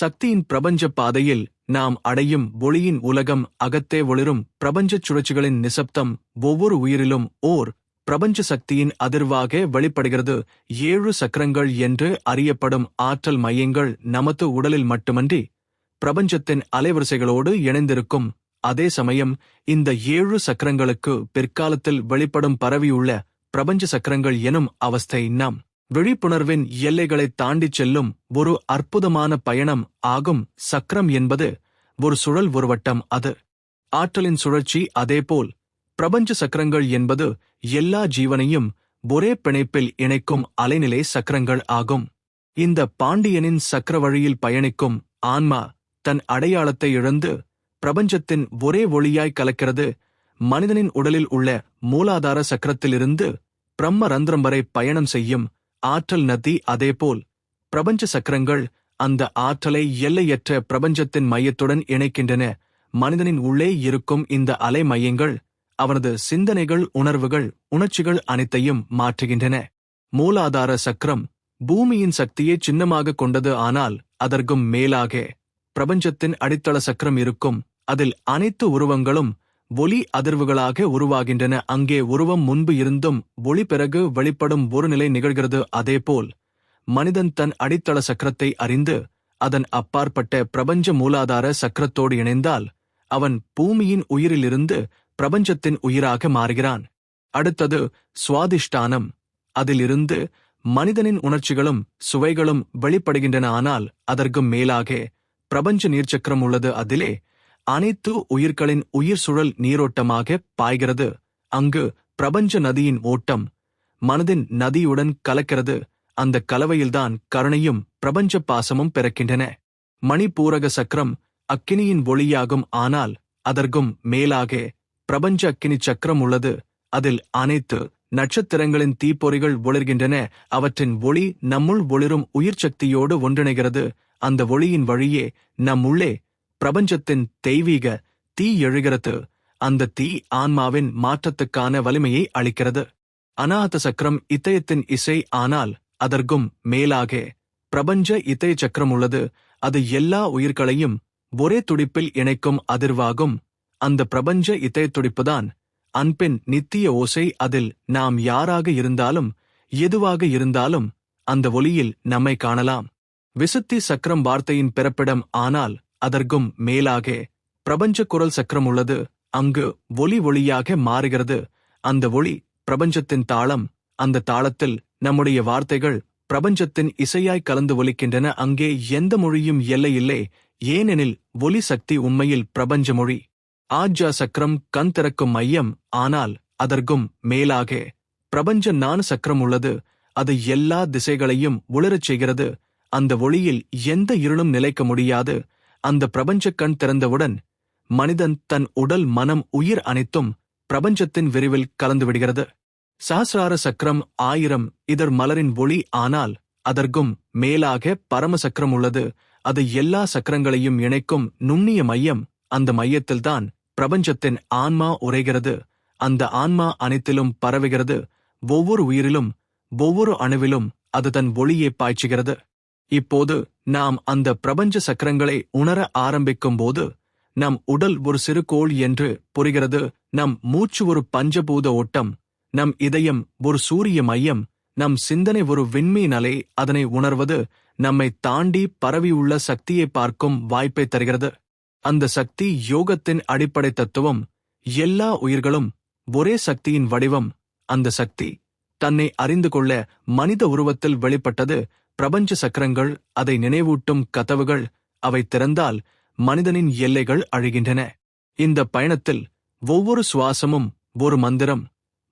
சக்தியின் பிரபஞ்ச பாதையில் நாம் அடையும் ஒளியின் உலகம் அகத்தே ஒளிரும் பிரபஞ்சச் சுழற்சிகளின் நிசப்தம் ஒவ்வொரு உயிரிலும் ஓர் பிரபஞ்ச சக்தியின் அதிர்வாக வெளிப்படுகிறது. 7 சக்கரங்கள் என்று அறியப்படும் ஆற்றல் மையங்கள் நமது உடலில் மட்டுமன்றி பிரபஞ்சத்தின் அலைவரிசைகளோடு இணைந்திருக்கும். அதே சமயம் இந்த 7 சக்கரங்களுக்கு பிற்காலத்தில் வெளிப்படும் பரவியுள்ள பிரபஞ்ச சக்கரங்கள் எனும் அவஸ்தை நம் விழிப்புணர்வின் எல்லைகளைத் தாண்டிச் செல்லும் ஒரு அற்புதமான பயணம் ஆகும். சக்கரம் என்பது ஒரு சுழல், ஒரு வட்டம், அது ஆற்றலின் சுழற்சி. அதேபோல் பிரபஞ்ச சக்கரங்கள் என்பது எல்லா ஜீவனையும் ஒரே பிணைப்பில் இணைக்கும் அலைநிலை சக்கரங்கள் ஆகும். இந்த பாண்டியனின் சக்கர வழியில் பயணிக்கும் ஆன்மா தன் அடையாளத்தை இழந்து பிரபஞ்சத்தின் ஒரே ஒளியாய் கலக்கிறது. மனிதனின் உடலில் உள்ள மூலாதார சக்கரத்திலிருந்து பிரம்ம ரந்திரம் வரை பயணம் செய்யும் ஆற்றல் நதி. அதேபோல் பிரபஞ்ச சக்கரங்கள் அந்த ஆற்றலை எல்லையற்ற பிரபஞ்சத்தின் மையத்துடன் இணைக்கின்றன. மனிதனின் உள்ளே இருக்கும் இந்த அலை மையங்கள் அவனது சிந்தனைகள், உணர்வுகள், உணர்ச்சிகள் அனைத்தையும் மாற்றுகின்றன. மூலாதார சக்கரம் பூமியின் சக்தியை சின்னமாக கொண்டது. ஆனால் அதற்கும் மேலாக பிரபஞ்சத்தின் அடித்தள சக்கரம் இருக்கும். அதில் அனைத்து உருவங்களும் ஒலி அதிர்வுகளாக உருவாகின்றன. அங்கே உருவம் முன்பு இருந்தும் ஒளி பிறகு வெளிப்படும் ஒரு நிலை நிகழ்கிறது. அதேபோல் மனிதன் தன் அடித்தள சக்கரத்தை அறிந்து அதன் அப்பாற்பட்ட பிரபஞ்ச மூலாதார சக்கரத்தோடு இணைந்தால் அவன் பூமியின் உயிரிலிருந்து பிரபஞ்சத்தின் உயிராக மாறுகிறான். அடுத்தது சுவாதிஷ்டானம். அதிலிருந்து மனிதனின் உணர்ச்சிகளும் சுவைகளும் வெளிப்படுகின்றன. ஆனால் அதற்கும் மேலாக பிரபஞ்ச நீர்ச்சக்கரம் உள்ளது. அதிலே அனைத்து உயிர்களின் உயிர் சுழல் நீரோட்டமாக பாய்கிறது. அங்கு பிரபஞ்ச நதியின் ஓட்டம் மனதின் நதியுடன் கலக்கிறது. அந்த கலவையில்தான் கருணையும் பிரபஞ்ச பாசமும் பிறக்கின்றன. மணிப்பூரக சக்கரம் அக்கினியின் ஒளியாகும். ஆனால் அதற்கும் மேலாக பிரபஞ்ச அக்கினி சக்கரம் உள்ளது. அதில் அனைத்து நட்சத்திரங்களின் தீப்பொறிகள் ஒளிர்கின்றன. அவற்றின் ஒளி நம்முள் ஒளிரும் உயிர் சக்தியோடு ஒன்றிணைகிறது. அந்த ஒளியின் வழியே நம்முள்ளே பிரபஞ்சத்தின் தெய்வீக தீ எழுகிறது. அந்த தீ ஆன்மாவின் மாற்றத்துக்கான வலிமையை அளிக்கிறது. அநாஹத சக்கரம் இதயத்தின் இசை. ஆனால் அதற்கும் மேலாக பிரபஞ்ச இதய சக்கரம் உள்ளது. அது எல்லா உயிர்களையும் ஒரே துடிப்பில் இணைக்கும் அதிர்வாகும். அந்த பிரபஞ்ச இதய துடிப்புதான் அன்பின் நித்திய ஓசை. அதில் நாம் யாராக இருந்தாலும் எதுவாக இருந்தாலும் அந்த ஒளியில் நம்மை காணலாம். விசுத்தி சக்கரம் வார்த்தையின் பிறப்பிடம். ஆனால் அதற்கும் மேலாக பிரபஞ்ச குரல் சக்கரம் உள்ளது. அங்கு ஒளி ஒளியாக மாறுகிறது. அந்த ஒளி பிரபஞ்சத்தின் தாளம். அந்த தாளத்தில் நம்முடைய வார்த்தைகள் பிரபஞ்சத்தின் இசையாய் கலந்து ஒலிக்கின்றன. அங்கே எந்த மொழியும் எல்லை இல்லை. ஏனெனில் ஒலி சக்தி உண்மையில் பிரபஞ்ச மொழி. ஆஜ்யா சக்கரம் கண் திறக்கும் மையம். ஆனால் அதற்கும் மேலாக பிரபஞ்ச ஞான சக்கரம் உள்ளது. அது எல்லா திசைகளையும் ஒளிரச் செய்கிறது. அந்த ஒளியில் எந்த இருளும் நிலைக்க முடியாது. அந்த பிரபஞ்ச கண் திறந்தவுடன் மனிதன் தன் உடல், மனம், உயிர் அனைத்தும் பிரபஞ்சத்தின் விரிவில் கலந்துவிடுகிறது. சஹசிரார சக்கரம் 1000 இதழ் மலரின் ஒளி. ஆனால் அதற்கும் மேலாக பரம சக்கரம் உள்ளது. அது எல்லா சக்கரங்களையும் இணைக்கும் நுண்ணிய மையம். அந்த மையத்தில்தான் பிரபஞ்சத்தின் ஆன்மா உறைகிறது. அந்த ஆன்மா அனைத்திலும் பரவுகிறது. ஒவ்வொரு உயிரிலும் ஒவ்வொரு அணுவிலும் அது தன் ஒளியை பாய்ச்சுகிறது. இப்போது நாம் அந்த பிரபஞ்ச சக்கரங்களை உணர ஆரம்பிக்கும் போது நம் உடல் ஒரு சிறு கோள் என்று புரிகிறது. நம் மூச்சு ஒரு பஞ்சபூத ஓட்டம். நம் இதயம் ஒரு சூரிய மையம். நம் சிந்தனை ஒரு விண்மீன் அலை. அதனை உணர்வது நம்மை தாண்டி பரவியுள்ள சக்தியை பார்க்கும் வாய்ப்பை தருகிறது. அந்த சக்தி யோகத்தின் அடிப்படை தத்துவம். எல்லா உயிர்களும் ஒரே சக்தியின் வடிவம். அந்த சக்தி தன்னை அறிந்து கொள்ள மனித உருவத்தில் வெளிப்பட்டது. பிரபஞ்ச சக்கரங்கள் அதை நினைவூட்டும் கதவுகள். அவை திறந்தால் மனிதனின் எல்லைகள் அழிகின்றன. இந்த பயணத்தில் ஒவ்வொரு சுவாசமும் ஒரு மந்திரம்,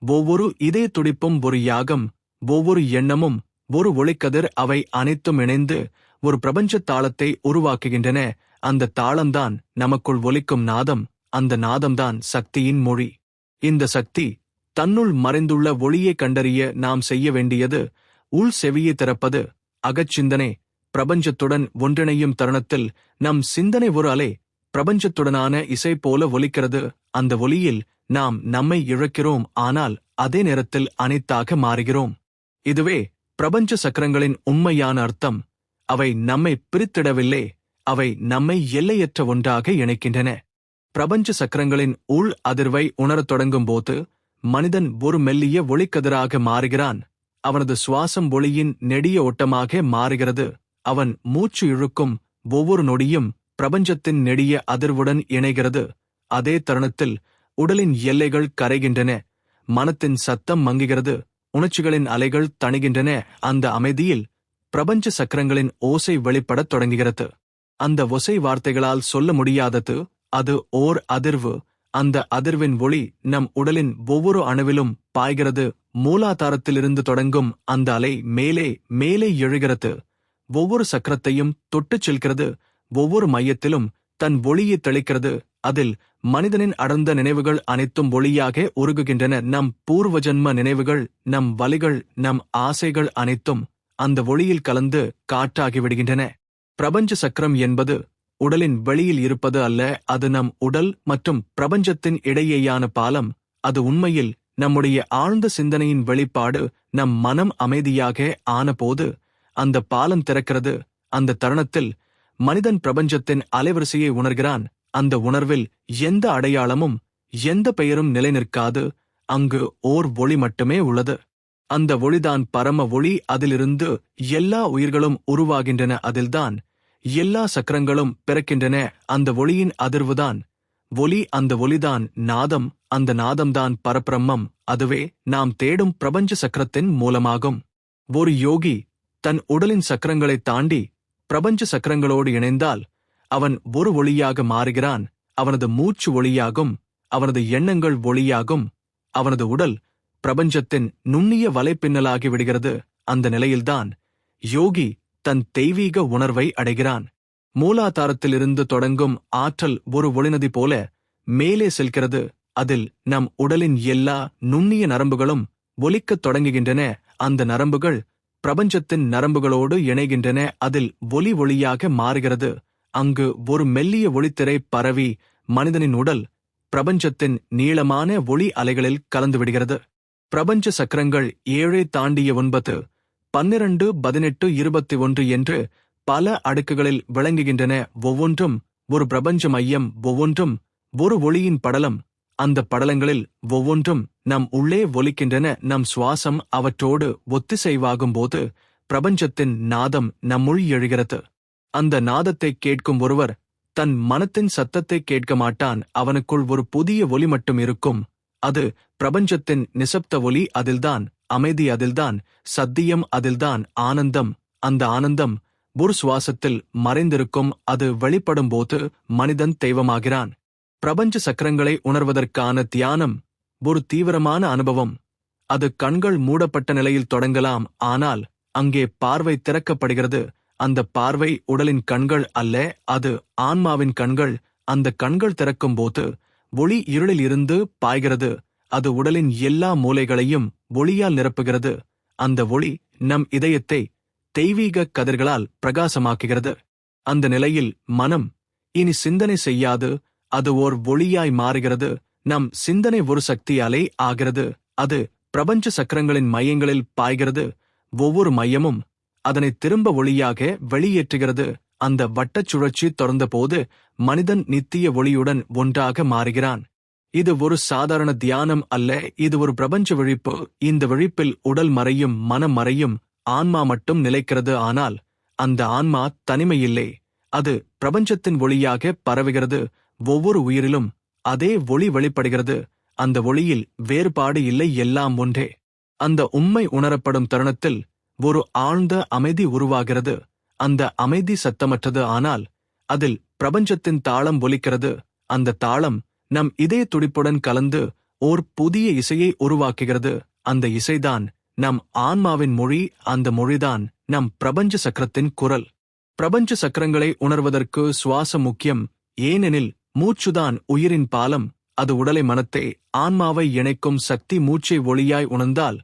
ஒவ்வொரு இதய துடிப்பும் ஒரு யாகம், ஒவ்வொரு எண்ணமும் ஒரு ஒளிக்கதிர். அவை அனைத்தும் இணைந்து ஒரு பிரபஞ்ச தாளத்தை உருவாக்குகின்றன. அந்த தாளம்தான் நமக்குள் ஒலிக்கும் நாதம். அந்த நாதம்தான் சக்தியின் மொழி. இந்த சக்தி தன்னுள் மறைந்துள்ள ஒளியை கண்டறிய நாம் செய்ய வேண்டியது உள் செவியை திறப்பது. அகச்சிந்தனை பிரபஞ்சத்துடன் ஒன்றிணையும் தருணத்தில் நம் சிந்தனை ஒரு அலை பிரபஞ்சத்துடனான இசை போல ஒலிக்கிறது. அந்த ஒலியில் நாம் நம்மை இழக்கிறோம். ஆனால் அதே நேரத்தில் அனைத்தாக மாறுகிறோம். இதுவே பிரபஞ்ச சக்கரங்களின் உண்மையான அர்த்தம். அவை நம்மை பிரித்திடவில்லை. அவை நம்மை எல்லையற்ற ஒன்றாக இணைக்கின்றன. பிரபஞ்ச சக்கரங்களின் உள் அதிர்வை உணரத் தொடங்கும்போது மனிதன் ஒரு மெல்லிய ஒளிக்கதிராக மாறுகிறான். அவனது சுவாசம் ஒளியின் நெடிய ஓட்டமாக மாறுகிறது. அவன் மூச்சு இழுக்கும் ஒவ்வொரு நொடியும் பிரபஞ்சத்தின் நெடிய அதிர்வுடன் இணைகிறது. அதே தருணத்தில் உடலின் எல்லைகள் கரைகின்றன. மனத்தின் சத்தம் மங்குகிறது. உணர்ச்சிகளின் அலைகள் தணிகின்றன. அந்த அமைதியில் பிரபஞ்ச சக்கரங்களின் ஓசை வெளிப்படத் தொடங்குகிறது. அந்த ஒசை வார்த்தைகளால் சொல்ல முடியாதது. அது ஓர் அதிர்வு. அந்த அதிர்வின் ஒளி நம் உடலின் ஒவ்வொரு அணுவிலும் பாய்கிறது. மூலாதாரத்திலிருந்து தொடங்கும் அந்த அலை மேலே மேலே எழுகிறது. ஒவ்வொரு சக்கரத்தையும் தொட்டுச் செல்கிறது. ஒவ்வொரு மையத்திலும் தன் ஒளியை தெளிக்கிறது. அதில் மனிதனின் அடர்ந்த நினைவுகள் அனைத்தும் ஒளியாக உருகுகின்றன. நம் பூர்வஜன்ம நினைவுகள், நம் வலிகள், நம் ஆசைகள் அனைத்தும் அந்த ஒளியில் கலந்து காற்றாகிவிடுகின்றன. பிரபஞ்ச சக்கரம் என்பது உடலின் வெளியில் இருப்பது அல்ல. அது நம் உடல் மற்றும் பிரபஞ்சத்தின் இடையேயான பாலம். அது உண்மையில் நம்முடைய ஆழ்ந்த சிந்தனையின் வெளிப்பாடு. நம் மனம் அமைதியாக ஆனபோது அந்த பாலம் திறக்கிறது. அந்த தருணத்தில் மனிதன் பிரபஞ்சத்தின் அலைவரிசையை உணர்கிறான். அந்த உணர்வில் எந்த அடையாளமும் எந்த பெயரும் நிலைநிற்காது. அங்கு ஓர் ஒளி மட்டுமே உள்ளது. அந்த ஒளிதான் பரம ஒளி. அதிலிருந்து எல்லா உயிர்களும் உருவாகின்றன. அதில்தான் எல்லா சக்கரங்களும் பிறக்கின்றன. அந்த ஒளியின் அதிர்வுதான் ஒலி. அந்த ஒலிதான் நாதம். அந்த நாதம்தான் பரபிரம்மம். அதுவே நாம் தேடும் பிரபஞ்ச சக்கரத்தின் மூலமாகும். ஒரு யோகி தன் உடலின் சக்கரங்களைத் தாண்டி பிரபஞ்ச சக்கரங்களோடு இணைந்தால் அவன் ஒரு ஒளியாக மாறுகிறான். அவனது மூச்சு ஒளியாகும். அவனது எண்ணங்கள் ஒளியாகும். அவனது உடல் பிரபஞ்சத்தின் நுண்ணிய வலைப்பின்னலாகி விடுகிறது. அந்த நிலையில்தான் யோகி தன் தெய்வீக உணர்வை அடைகிறான். மூலாதாரத்திலிருந்து தொடங்கும் ஆற்றல் ஒரு ஒளிநதி போல மேலே செல்கிறது. அதில் நம் உடலின் எல்லா நுண்ணிய நரம்புகளும் ஒலிக்கத் தொடங்குகின்றன. அந்த நரம்புகள் பிரபஞ்சத்தின் நரம்புகளோடு இணைகின்றன. அதில் ஒலி ஒளியாக மாறுகிறது. அங்கு ஒரு மெல்லிய ஒளித்திரை பரவி மனிதனின் உடல் பிரபஞ்சத்தின் நீளமான ஒளி அலைகளில் கலந்துவிடுகிறது. பிரபஞ்ச சக்கரங்கள் 7 தாண்டிய 9, 12, 18, 21 என்று பல அடுக்குகளில் விளங்குகின்றன. ஒவ்வொன்றும் ஒரு பிரபஞ்ச மையம். ஒவ்வொன்றும் ஒரு ஒளியின் படலம். அந்த படலங்களில் ஒவ்வொன்றும் நம் உள்ளே ஒலிக்கின்றன. நம் சுவாசம் அவற்றோடு ஒத்திசைவாகும்போது பிரபஞ்சத்தின் நாதம் நம்முள் எழுகிறது. அந்த நாதத்தை கேட்கும் ஒருவர் தன் மனத்தின் சத்தத்தை கேட்க மாட்டான். அவனுக்குள் ஒரு புதிய ஒலி மட்டும் இருக்கும். அது பிரபஞ்சத்தின் நிசப்த ஒலி. அதில்தான் அமைதி. அதில்தான் சத்தியம். அதில்தான் ஆனந்தம். அந்த ஆனந்தம் ஒரு சுவாசத்தில் மறைந்திருக்கும். அது வெளிப்படும்போது மனிதன் தெய்வமாகிறான். பிரபஞ்ச சக்கரங்களை உணர்வதற்கான தியானம் ஒரு தீவிரமான அனுபவம். அது கண்கள் மூடப்பட்ட நிலையில் தொடங்கலாம். ஆனால் அங்கே பார்வை திறக்கப்படுகிறது. அந்த பார்வை உடலின் கண்கள் அல்ல, அது ஆன்மாவின் கண்கள். அந்த கண்கள் திறக்கும்போது ஒளி இருளில் இருந்து பாய்கிறது. அது உடலின் எல்லா மூலைகளையும் ஒளியால் நிரப்புகிறது. அந்த ஒளி நம் இதயத்தை தெய்வீக கதிர்களால் பிரகாசமாக்குகிறது. அந்த நிலையில் மனம் இனி சிந்தனை செய்யாது. அது ஓர் ஒளியாய் மாறுகிறது. நம் சிந்தனை ஒரு சக்தி அலை ஆகிறது. அது பிரபஞ்ச சக்கரங்களின் மையங்களில் பாய்கிறது. ஒவ்வொரு மையமும் அதனை திரும்ப ஒளியாக வெளியேற்றுகிறது. அந்த வட்டச் சுழற்சி தொடர்ந்தபோது மனிதன் நித்திய ஒளியுடன் ஒன்றாக மாறுகிறான். இது ஒரு சாதாரண தியானம் அல்ல. இது ஒரு பிரபஞ்ச விழிப்பு. இந்த விழிப்பில் உடல் மறையும், மனம் மறையும், ஆன்மா மட்டும் நிலைக்கிறது. ஆனால் அந்த ஆன்மா தனிமையில்லை. அது பிரபஞ்சத்தின் ஒளியாக பரவுகிறது. ஒவ்வொரு உயிரிலும் அதே ஒளி வெளிப்படுகிறது. அந்த ஒளியில் வேறுபாடு இல்லை, எல்லாம் ஒன்றே. அந்த உண்மை உணரப்படும் தருணத்தில் ஒரு ஆழ்ந்த அமைதி உருவாகிறது. அந்த அமைதி சத்தமற்றது. ஆனால் அதில் பிரபஞ்சத்தின் தாளம் ஒலிக்கிறது. அந்த தாளம் நம் இதய துடிப்புடன் கலந்து ஓர் புதிய இசையை உருவாக்குகிறது. அந்த இசைதான் நம் ஆன்மாவின் மொழி. அந்த மொழிதான் நம் பிரபஞ்ச சக்கரத்தின் குரல். பிரபஞ்ச சக்கரங்களை உணர்வதற்கு சுவாசம் முக்கியம். ஏனெனில் மூச்சுதான் உயிரின் பாலம். அது உடலை, மனத்தை, ஆன்மாவை இணைக்கும் சக்தி. மூச்சை ஒளியாய் உணர்ந்தால்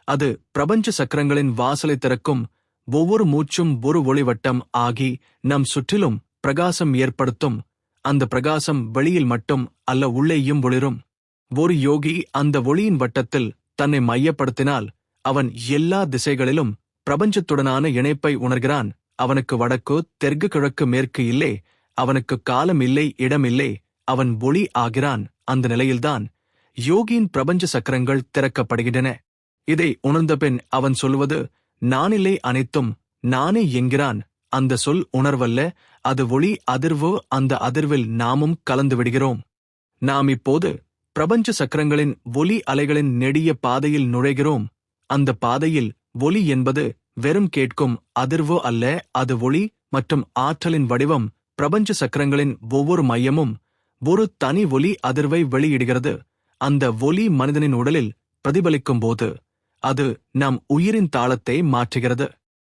அது பிரபஞ்ச சக்கரங்களின் வாசலை திறக்கும். ஒவ்வொரு மூச்சும் ஒரு ஒளிவட்டம் ஆகி நம் சுற்றிலும் பிரகாசம் ஏற்படுத்தும். அந்த பிரகாசம் வெளியில் மட்டும் அல்ல, உள்ளேயும் ஒளிரும். ஒரு யோகி அந்த ஒளியின் வட்டத்தில் தன்னை மையப்படுத்தினால் அவன் எல்லா திசைகளிலும் பிரபஞ்சத்துடனான இணைப்பை உணர்கிறான். அவனுக்கு வடக்கு தெற்கு கிழக்கு மேற்கு இல்லை, அவனுக்கு காலம் இல்லை இடம் இல்லை, அவன் ஒளி ஆகிறான். அந்த நிலையில்தான் யோகியின் பிரபஞ்ச சக்கரங்கள் திறக்கப்படுகின்றன. இதை உணர்ந்தபின் அவன் சொல்வது, நானில்லை அனைத்தும் நானே என்கிறான். அந்த சொல் உணர்வல்ல, அது ஒளி அதிர்வு. அந்த அதிர்வில் நாமும் கலந்து விடுகிறோம். நாம் இப்போது பிரபஞ்ச சக்கரங்களின் ஒலி அலைகளின் நெடிய பாதையில் நுழைகிறோம். அந்த பாதையில் ஒலி என்பது வெறும் கேட்கும் அதிர்வு அல்ல, அது ஒளி மற்றும் ஆற்றலின் வடிவம். பிரபஞ்ச சக்கரங்களின் ஒவ்வொரு மையமும் ஒரு தனி ஒலி அதிர்வை வெளியிடுகிறது. அந்த ஒலி மனிதனின் உடலில் பிரதிபலிக்கும் போது அது நம் உயிரின் தாளத்தை மாற்றுகிறது.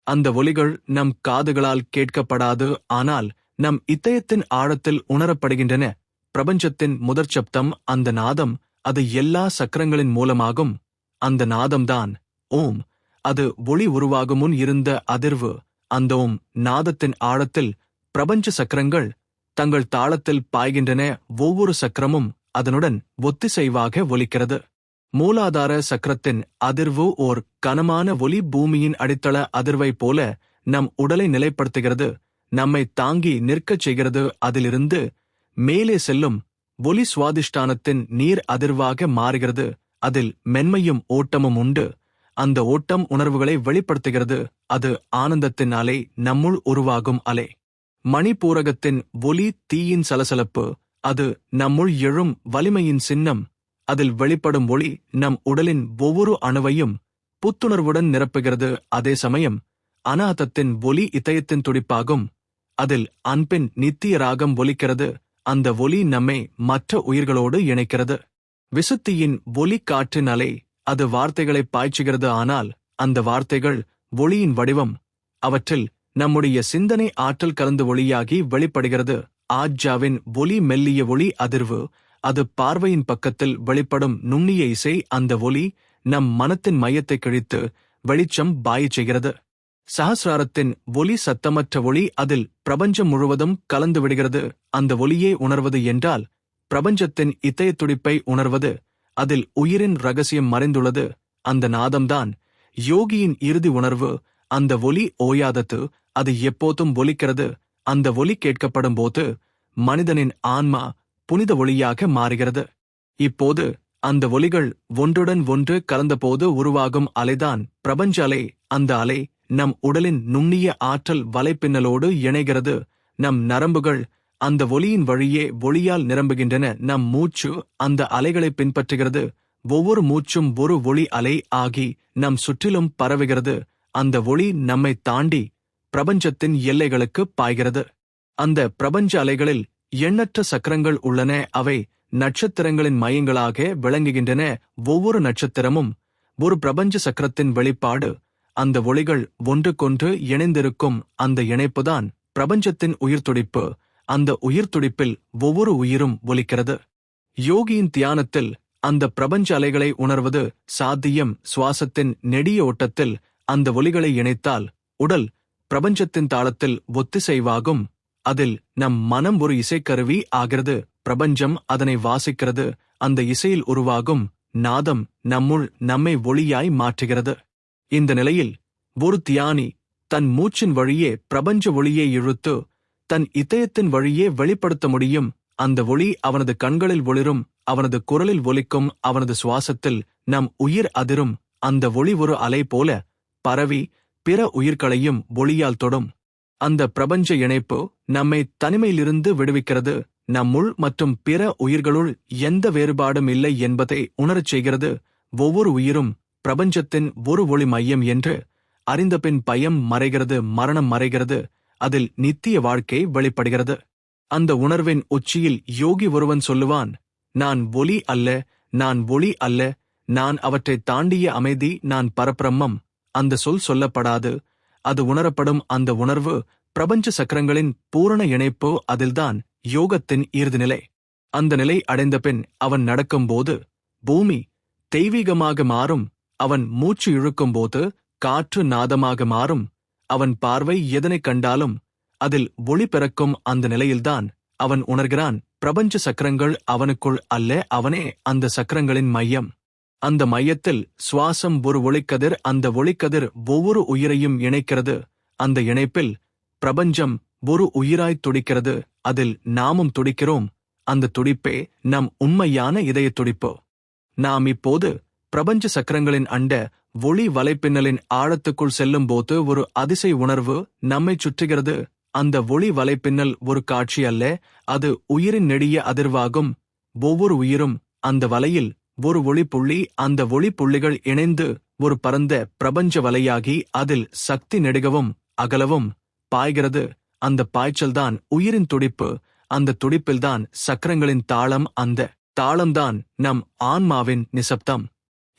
அந்த ஒலிகள் நம் காதுகளால் கேட்கப்படாது, ஆனால் நம் இதயத்தின் ஆழத்தில் உணரப்படுகின்றன. பிரபஞ்சத்தின் முதற்சப்தம் அந்த நாதம், அது எல்லா சக்கரங்களின் மூலமாகும். அந்த நாதம்தான் ஓம். அது ஒளி உருவாகும் முன் இருந்த அதிர்வு. அந்த ஓம் நாதத்தின் ஆழத்தில் பிரபஞ்ச சக்கரங்கள் தங்கள் தாளத்தில் பாய்கின்றன. ஒவ்வொரு சக்கரமும் அதனுடன் ஒத்திசைவாக ஒலிக்கிறது. மூலாதார சக்கரத்தின் அதிர்வு ஓர் கனமான ஒலி பூமியின் அடித்தள அதிர்வை போல நம் உடலை நிலைப்படுத்துகிறது, நம்மை தாங்கி நிற்கச் செய்கிறது. அதிலிருந்து மேலே செல்லும் ஒலி சுவாதிஷ்டானத்தின் நீர் அதிர்வாக மாறுகிறது. அதில் மென்மையும் ஓட்டமும் உண்டு. அந்த ஓட்டம் உணர்வுகளை வெளிப்படுத்துகிறது. அது ஆனந்தத்தின் அலை, நம்முள் உருவாகும் அலை. மணிப்பூரகத்தின் ஒலி தீயின் சலசலப்பு, அது நம்முள் எழும் வலிமையின் சின்னம். அதில் வெளிப்படும் ஒளி நம் உடலின் ஒவ்வொரு அணுவையும் புத்துணர்வுடன் நிரப்புகிறது. அதே சமயம் அநாதத்தின் ஒலி இதயத்தின் துடிப்பாகும். அதில் அன்பின் நித்திய ராகம் ஒலிக்கிறது. அந்த ஒலி நம்மை மற்ற உயிர்களோடு இணைக்கிறது. விசுத்தியின் ஒலி காற்றின் அலை, அது வார்த்தைகளை பாய்ச்சுகிறது, ஆனால் அந்த வார்த்தைகள் ஒளியின் வடிவம். அவற்றில் நம்முடைய சிந்தனை ஆற்றல் கலந்து ஒளியாகி வெளிப்படுகிறது. ஆஜ்ஜாவின் ஒலி மெல்லிய ஒளி அதிர்வு, அது பார்வையின் பக்கத்தில் வெளிப்படும் நுண்ணிய இசை. அந்த ஒலி நம் மனத்தின் மையத்தை கிழித்து வெளிச்சம் பாயச் செய்கிறது. சஹஸ்ராரத்தின் ஒலி சத்தமற்ற ஒளி, அதில் பிரபஞ்சம் முழுவதும் கலந்து விடுகிறது. அந்த ஒலியே உணர்வது என்றால் பிரபஞ்சத்தின் இதய துடிப்பை உணர்வது. அதில் உயிரின் ரகசியம் மறைந்துள்ளது. அந்த நாதம்தான் யோகியின் இறுதி உணர்வு. அந்த ஒலி ஓயாதது, அது எப்போதும் ஒலிக்கிறது. அந்த ஒலி கேட்கப்படும் போது மனிதனின் ஆன்மா புனித ஒளியாக மாறுகிறது. இப்போது அந்த ஒலிகள் ஒன்றுடன் ஒன்று கலந்தபோது உருவாகும் அலைதான் பிரபஞ்ச அலை. அந்த அலை நம் உடலின் நுண்ணிய ஆற்றல் வலைப்பின்னலோடு இணைகிறது. நம் நரம்புகள் அந்த ஒலியின் வழியே ஒளியால் நிரம்புகின்றன. நம் மூச்சு அந்த அலைகளை பின்பற்றுகிறது. ஒவ்வொரு மூச்சும் ஒரு ஒளி அலை ஆகி நம் சுற்றிலும் பரவுகிறது. அந்த ஒளி நம்மை தாண்டி பிரபஞ்சத்தின் எல்லைகளுக்கு பாய்கிறது. அந்த பிரபஞ்ச அலைகளில் எண்ணற்ற சக்கரங்கள் உள்ளன. அவை நட்சத்திரங்களின் மையங்களாக விளங்குகின்றன. ஒவ்வொரு நட்சத்திரமும் ஒரு பிரபஞ்ச சக்கரத்தின் வெளிப்பாடு. அந்த ஒளிகள் ஒன்றுக்கொன்று இணைந்திருக்கும் அந்த இணைப்புதான் பிரபஞ்சத்தின் உயிர்த்துடிப்பு. அந்த உயிர்த்துடிப்பில் ஒவ்வொரு உயிரும் ஒலிக்கிறது. யோகியின் தியானத்தில் அந்த பிரபஞ்ச அலைகளை உணர்வது சாத்தியம். சுவாசத்தின் நெடிய ஓட்டத்தில் அந்த ஒலிகளை இணைத்தால் உடல் பிரபஞ்சத்தின் தாளத்தில் ஒத்திசைவாகும். அதில் நம் மனம் ஒரு இசைக்கருவி ஆகிறது. பிரபஞ்சம் அதனை வாசிக்கிறது. அந்த இசையில் உருவாகும் நாதம் நம்முள் நம்மை ஒளியாய் மாற்றுகிறது. இந்த நிலையில் ஒரு தியானி தன் மூச்சின் வழியே பிரபஞ்ச ஒளியை இழுத்து தன் இதயத்தின் வழியே வெளிப்படுத்த முடியும். அந்த ஒளி அவனது கண்களில் ஒளிரும், அவனது குரலில் ஒலிக்கும், அவனது சுவாசத்தில் நம் உயிர் அதிரும். அந்த ஒளி ஒரு அலை போல பரவி பிற உயிர்களையும் ஒளியால் தொடும். அந்த பிரபஞ்ச இணைப்பு நம்மை தனிமையிலிருந்து விடுவிக்கிறது. நம்முள் மற்றும் பிற உயிர்களுள் எந்த வேறுபாடும் இல்லை என்பதை உணரச் செய்கிறது. ஒவ்வொரு உயிரும் பிரபஞ்சத்தின் ஒரு ஒளி மையம் என்று அறிந்தபின் பயம் மறைகிறது, மரணம் மறைகிறது. அதில் நித்திய வாழ்க்கை வெளிப்படுகிறது. அந்த உணர்வின் உச்சியில் யோகி ஒருவன் சொல்லுவான், நான் ஒளி அல்ல, நான் ஒளி அல்ல, நான் அவற்றை தாண்டிய அமைதி, நான் பரபிரம்மம். அந்த சொல் சொல்லப்படாது, அது உணரப்படும். அந்த உணர்வு பிரபஞ்ச சக்கரங்களின் பூரண இணைப்பு. அதில்தான் யோகத்தின் இறுதிநிலை. அந்த நிலை அடைந்தபின் அவன் நடக்கும்போது பூமி தெய்வீகமாக மாறும். அவன் மூச்சு இழுக்கும்போது காற்று நாதமாக மாறும். அவன் பார்வை எதனை கண்டாலும் அதில் ஒளி பிறக்கும். அந்த நிலையில்தான் அவன் உணர்கிறான், பிரபஞ்ச சக்கரங்கள் அவனுக்குள் அல்ல, அவனே அந்த சக்கரங்களின் மையம். அந்த மையத்தில் சுவாசம் ஒரு ஒளிக்கதிர். அந்த ஒளிக்கதிர் ஒவ்வொரு உயிரையும் இணைக்கிறது. அந்த இணைப்பில் பிரபஞ்சம் ஒரு உயிராய் துடிக்கிறது, அதில் நாமும் துடிக்கிறோம். அந்த துடிப்பே நம் உண்மையான இதயத் துடிப்பு. நாம் இப்போது பிரபஞ்ச சக்கரங்களின் அண்ட ஒளி வலைப்பின்னலின் ஆழத்துக்குள் செல்லும்போது ஒரு அதிசய உணர்வு நம்மைச் சுற்றுகிறது. அந்த ஒளி வலைப்பின்னல் ஒரு காட்சி அல்ல, அது உயிரின் நெடிய அதிர்வாகும். ஒவ்வொரு உயிரும் அந்த வலையில் ஒரு ஒளிப்புள்ளி. அந்த ஒளிப்புள்ளிகள் இணைந்து ஒரு பரந்த பிரபஞ்ச வலையாகி அதில் சக்தி நெடுகவும் அகலவும் பாய்கிறது. அந்த பாய்ச்சல்தான் உயிரின் துடிப்பு. அந்த துடிப்பில்தான் சக்கரங்களின் தாளம். அந்த தாளம்தான் நம் ஆன்மாவின் நிசப்தம்.